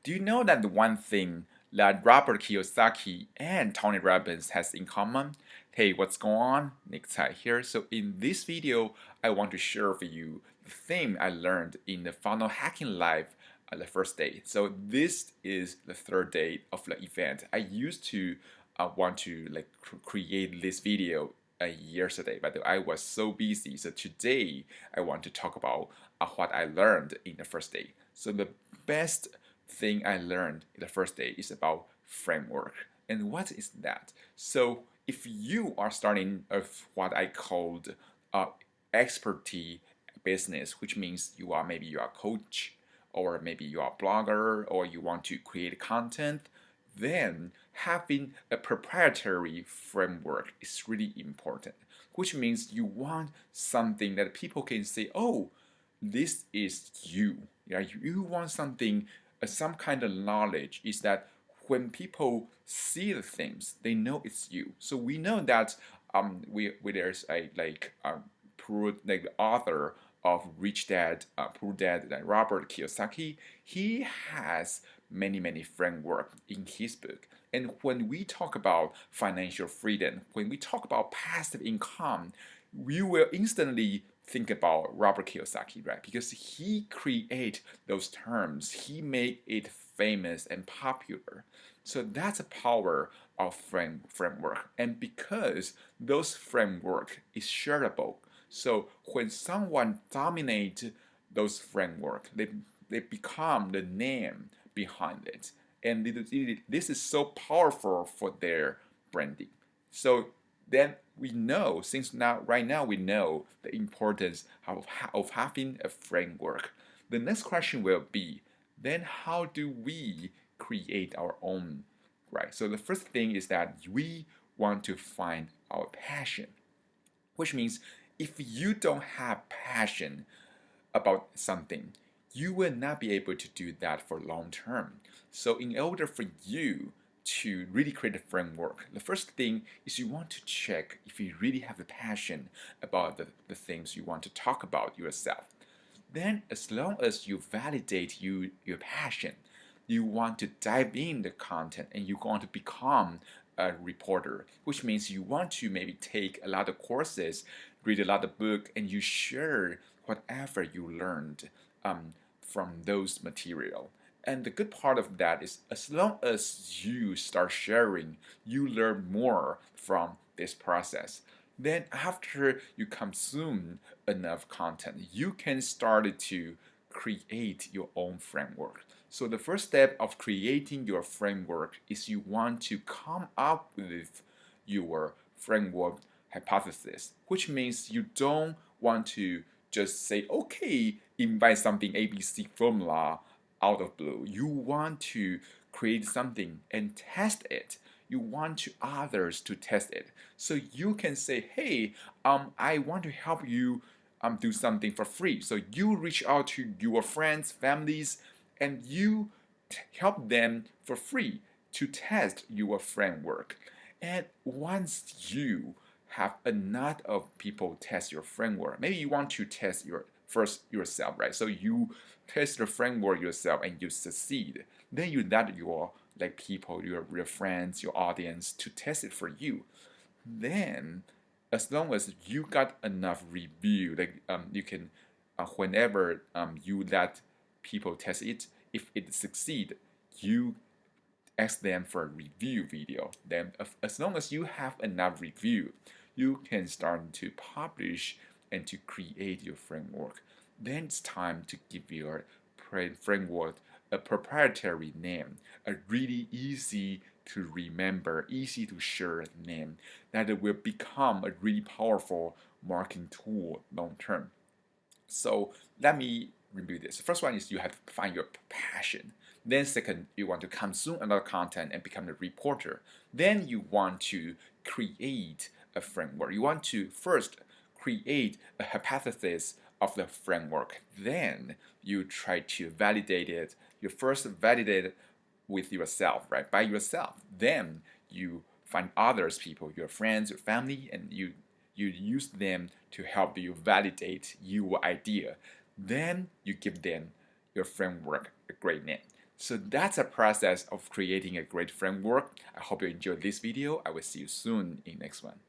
Do you know that the one thing that Robert Kiyosaki and Tony Robbins has in common? Hey, what's going on? Nick Tsai here. So in this video, I want to share with you the thing I learned in the funnel hacking live the first day. So this is the third day of the event. I used to want to create this video yesterday, but I was so busy. So today I want to talk about what I learned in the first day. So the best thing I learned in the first day is about framework. And what is that? So if you are starting of what I called expertise business, which means maybe you are a coach, or maybe you are a blogger, or you want to create content, then having a proprietary framework is really important, which means you want something that people can say, oh, this is you. Yeah, you want something, some kind of knowledge is that when people see the things, they know it's you. So we know that there's a the author of Rich Dad, Poor Dad, Robert Kiyosaki. He has many framework in his book. And when we talk about financial freedom, when we talk about passive income, we will instantly think about Robert Kiyosaki, right? Because he create those terms, he made it famous and popular. So that's the power of framework. And because those framework is shareable, so when someone dominate those framework, they become the name behind it. And this is so powerful for their branding. So then we know, since right now we know the importance of having a framework. The next question will be, then how do we create our own, right? So the first thing is that we want to find our passion, which means if you don't have passion about something, you will not be able to do that for long term. So in order for you to really create a framework, the first thing is you want to check if you really have a passion about the things you want to talk about yourself. Then as long as you validate your passion, you want to dive in the content and you want to become a reporter, which means you want to maybe take a lot of courses, read a lot of books, and you share whatever you learned from those material. And the good part of that is as long as you start sharing, you learn more from this process. Then after you consume enough content, you can start to create your own framework. So the first step of creating your framework is you want to come up with your framework hypothesis, which means you don't want to just say, okay, invent something ABC formula out of blue. You want to create something and test it. You want others to test it. So you can say, hey, I want to help you do something for free. So you reach out to your friends, families, and you help them for free to test your framework. And once you have enough of people test your framework, maybe you want to test yourself, right? So you test the framework yourself and you succeed. Then you let your people, your friends, your audience to test it for you. Then as long as you got enough review, you can whenever you let people test it, if it succeed, you ask them for a review video. Then as long as you have enough review, you can start to publish and to create your framework. Then it's time to give your framework a proprietary name, a really easy to remember, easy to share name that will become a really powerful marketing tool long term. So let me review this. The first one is you have to find your passion. Then second, you want to consume another content and become a reporter. Then you want to create a framework. You want to first create a hypothesis of the framework. Then you try to validate it. You first validate it with yourself, right? By yourself. Then you find others, people, your friends, your family, and you use them to help you validate your idea. Then you give them your framework a great name. So that's a process of creating a great framework. I hope you enjoyed this video. I will see you soon in next one.